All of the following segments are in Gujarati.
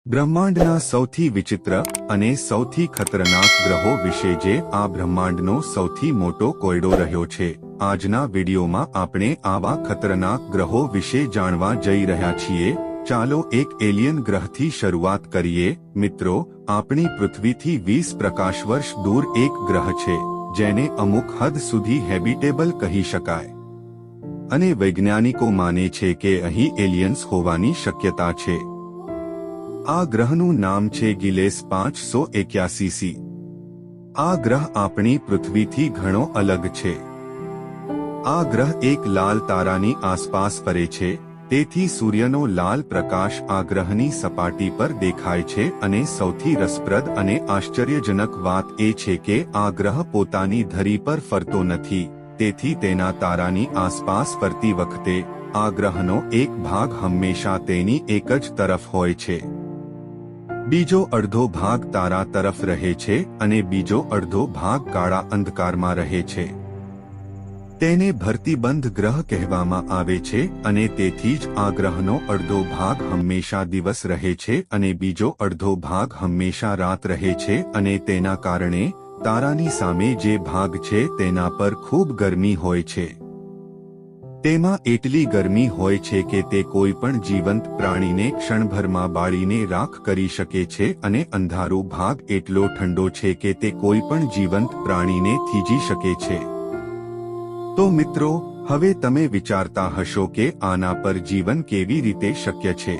બ્રહ્માંડના સૌથી વિચિત્ર અને સૌથી ખતરનાક ગ્રહો વિશે જે આ બ્રહ્માંડનો સૌથી મોટો કોયડો રહ્યો છે, આજના વિડીયોમાં આપણે આવા ખતરનાક ગ્રહો વિશે જાણવા જઈ રહ્યા છીએ। ચાલો એક એલિયન ગ્રહથી શરૂઆત કરીએ। મિત્રો, આપણી પૃથ્વીથી 20 પ્રકાશ વર્ષ દૂર એક ગ્રહ છે જેને અમુક હદ સુધી હેબિટેબલ કહી શકાય અને વૈજ્ઞાનિકો માને છે કે અહીં એલિયન્સ હોવાની શક્યતા છે। આ ગ્રહનું નામ છે ગિલેસ 581c। આ ગ્રહ આપણી પૃથ્વીથી ઘણો અલગ છે। આ ગ્રહ એક લાલ તારાની આસપાસ ફરે છે, તેથી સૂર્યનો લાલ પ્રકાશ આ ગ્રહની સપાટી પર દેખાય છે અને સૌથી રસપ્રદ અને આશ્ચર્યજનક વાત એ છે કે આ ગ્રહ પોતાની ધરી પર ફરતો નથી, તેથી તેના તારાની આસપાસ ફરતી વખતે આ ગ્રહનો એક ભાગ હંમેશા તેની એક જ તરફ હોય છે। બીજો અડધો ભાગ તારા તરફ રહે છે અને બીજો અડધો ભાગ કાળા અંધકારમાં રહે છે। તેને ભરતીબંધ ગ્રહ કહેવામાં આવે છે અને તેથી જ આ ગ્રહનો અડધો ભાગ હંમેશા દિવસ રહે છે અને બીજો અડધો ભાગ હંમેશા રાત રહે છે અને તેના કારણે તારાની સામે જે ભાગ છે તેના પર ખૂબ ગરમી હોય છે। તેમાં એટલી ગરમી હોય છે કે તે કોઈ પણ જીવંત પ્રાણીને ક્ષણભરમાં બાળીને રાખ કરી શકે છે અને અંધારો ભાગ એટલો ઠંડો છે કે તે કોઈ પણ જીવંત પ્રાણીને થીજી શકે છે। તો મિત્રો, હવે તમે વિચારતા હશો કે આના પર જીવન કેવી રીતે શક્ય છે?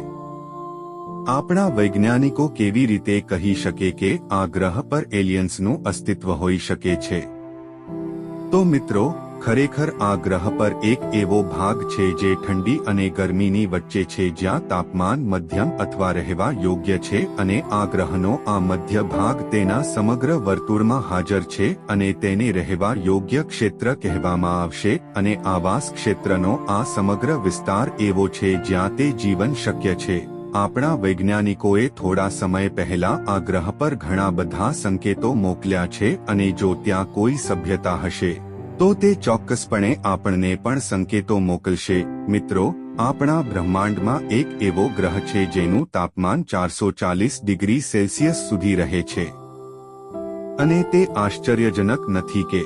આપણા વૈજ્ઞાનિકો કેવી રીતે કહી શકે કે આ ગ્રહ પર એલિયન્સનું અસ્તિત્વ હોઈ શકે છે? તો મિત્રો, ખરેખર આ ગ્રહ પર એક એવો ભાગ છે જે ઠંડી અને ગરમીની વચ્ચે છે, જ્યાં તાપમાન મધ્યમ અથવા રહેવા યોગ્ય છે અને આ ગ્રહનો આ મધ્ય ભાગ તેના સમગ્ર વર્તુળમાં હાજર છે અને તેને રહેવા યોગ્ય ક્ષેત્ર કહેવામાં આવશે અને આવાસ ક્ષેત્રનો આ સમગ્ર વિસ્તાર એવો છે જ્યાં તે જીવન શક્ય છે। આપણા વૈજ્ઞાનિકોએ થોડા સમય પહેલા આ ગ્રહ પર ઘણા બધા સંકેતો મોકલ્યા છે અને જો ત્યાં કોઈ સભ્યતા હશે તો તે ચોક્કસપણે આપણને પણ સંકેતો મોકલશે। મિત્રો, આપણા બ્રહ્માંડમાં એક એવો ગ્રહ છે જેનું તાપમાન 440 ડિગ્રી સેલ્સિયસ સુધી રહે છે અને તે આશ્ચર્યજનક નથી કે?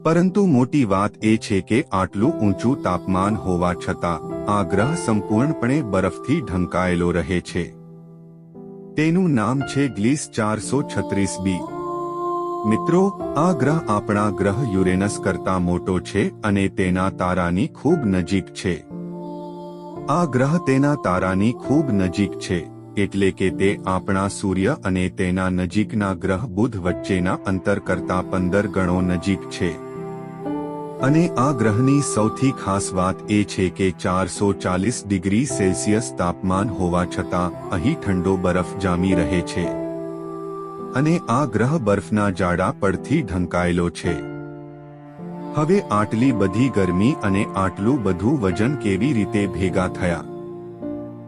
પરંતુ મોટી વાત એ છે કે આટલું ઊંચું તાપમાન હોવા છતાં આ ગ્રહ સંપૂર્ણપણે બરફથી ઢંકાયેલો રહે છે। તેનું નામ છે ગ્લિસ 436b। મિત્રો, આ ગ્રહ આપણા ગ્રહ યુરેનસ કરતાં મોટો છે અને તેના તારાની ખૂબ નજીક છે। આ ગ્રહ તેના તારાની ખૂબ નજીક છે એટલે કે તે આપણા સૂર્ય અને તેના નજીકના ગ્રહ બુધ વચ્ચેના અંતર કરતાં 15 ગણો નજીક છે। અને આ ગ્રહની સૌથી ખાસ વાત એ છે કે 440 ડિગ્રી સેલ્સિયસ તાપમાન હોવા છતાં અહીં ઠંડો બરફ જામી રહે છે અને આ ગ્રહ બરફના જાડા પડથી ઢંકાયેલો છે। હવે આટલી બધી ગરમી અને આટલું બધું વજન કેવી રીતે ભેગા થયા?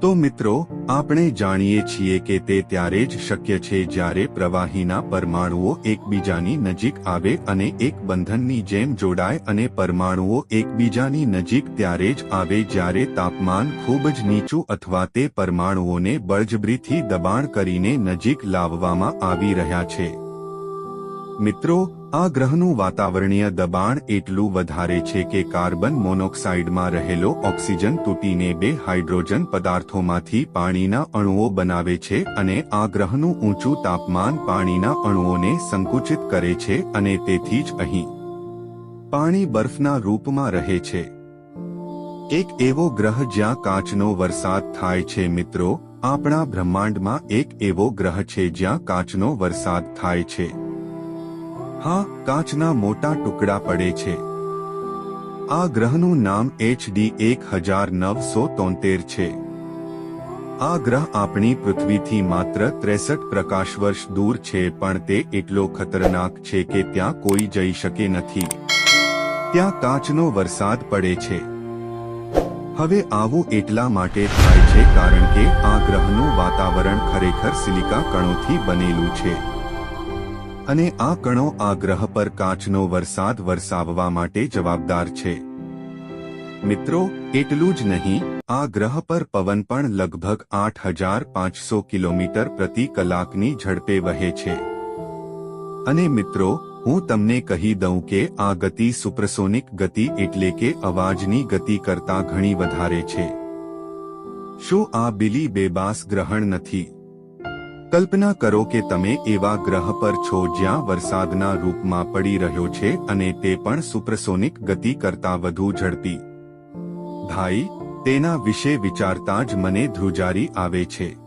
તો મિત્રો, આપણે જાણીએ છીએ કે તે ત્યારે જ શક્ય છે જ્યારે પ્રવાહીના પરમાણુઓ એકબીજાની નજીક આવે અને એક બંધનની જેમ જોડાય, અને પરમાણુઓ એકબીજાની નજીક ત્યારે જ આવે જ્યારે તાપમાન ખૂબ જ નીચું અથવા તે પરમાણુઓને બળજબરીથી દબાણ કરીને નજીક લાવવામાં આવી રહ્યા છે। મિત્રો, આ ગ્રહનું વાતાવરણીય દબાણ એટલું વધારે છે કે કાર્બન મોનોક્સાઇડમાં રહેલો ઓક્સિજન તૂટીને 2 હાઇડ્રોજન પદાર્થોમાંથી પાણીના અણુઓ બનાવે છે અને આ ગ્રહનું ઊંચું તાપમાન પાણીના અણુઓને સંકુચિત કરે છે અને તેથી જ અહીં પાણી બરફના રૂપમાં રહે છે। એક એવો ગ્રહ જ્યાં કાચનો વરસાદ થાય છે। મિત્રો, આપણા બ્રહ્માંડમાં એક એવો ગ્રહ છે જ્યાં કાચનો વરસાદ થાય છે। હા, કાચના મોટા ટુકડા પડે છે। આ ગ્રહનું નામ HD 1973 છે। આ ગ્રહ આપણી પૃથ્વીથી માત્ર 63 પ્રકાશ વર્ષ દૂર છે, પણ તે એટલો ખતરનાક છે કે ત્યાં કોઈ જઈ શકે નથી। ત્યાં કાચનો વરસાદ પડે છે। હવે આવું એટલા માટે થાય છે કારણ કે આ ગ્રહનું વાતાવરણ ખરેખર સિલિકા કણોથી બનેલું છે અને આ કણો આ ગ્રહ પર કાચનો વરસાદ વરસાવવા માટે જવાબદાર છે। મિત્રો, એટલું જ નહીં, આ ગ્રહ પર પવન પણ લગભગ 8500 કિલોમીટર પ્રતિ કલાકની ઝડપે વહે છે. અને મિત્રો, હું તમને કહી દઉં કે આ ગતિ સુપરસોનિક ગતિ એટલે કે અવાજની ગતિ કરતાં ઘણી વધારે છે. શું આ બિલી બેબાસ ગ્રહણ નથી? કલ્પના કરો કે તમે એવા ગ્રહ પર છો જ્યાં વરસાદના રૂપમાં પડી રહ્યો છે અને તે પણ સુપરસોનિક ગતિ કરતાં વધુ ઝડપી. ભાઈ, તેના વિશે વિચારતા જ મને ધ્રુજારી આવે છે.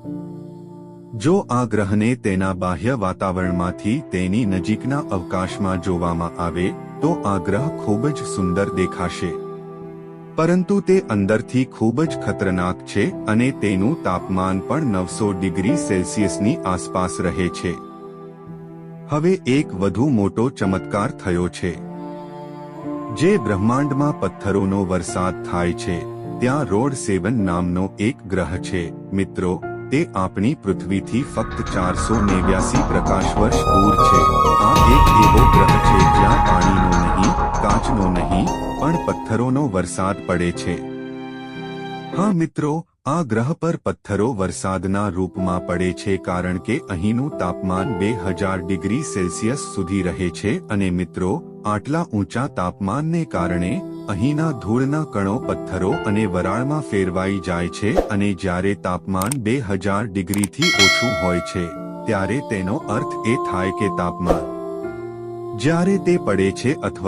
જો આ ગ્રહને તેના બાહ્ય વાતાવરણમાંથી તેની નજીકના અવકાશમાં જોવામાં આવે તો આ ગ્રહ ખૂબ જ સુંદર દેખાશે. પરંતુ તે અંદરથી ખૂબ જ ખતરનાક છે અને તેનું તાપમાન પણ 900 ડિગ્રી સેલ્સિયસની આસપાસ રહે છે. હવે એક વધુ મોટો ચમત્કાર થયો છે. જે બ્રહ્માંડમાં પથ્થરોનો વરસાદ થાય છે ત્યાં રોડ 7 નામનો એક ગ્રહ છે. મિત્રો, તે આપણી પૃથ્વીથી ફક્ત 489 પ્રકાશ વર્ષ દૂર છે. આ એક એવો ગ્રહ છે જ્યાં પાણીનો નહીં, કાચનો નહીં, પણ પથ્થરોનો વરસાદ પડે છે. હા મિત્રો, આ ગ્રહ પર પથ્થરો વરસાદના રૂપમાં પડે છે કારણ કે અહીંનું તાપમાન 2000 ડિગ્રી સેલ્સિયસ સુધી રહે છે. અને મિત્રો, આટલા ઊંચા તાપમાનને કારણે અહીંના ધૂળના કણો પથ્થરો અને વરાળમાં ફેરવાઈ જાય છે અને જ્યારે તાપમાન 2000 ડિગ્રીથી ઓછું હોય છે ત્યારે તેનો અર્થ એ થાય કે તાપમાન જ્યારે તે પડે છે અથવા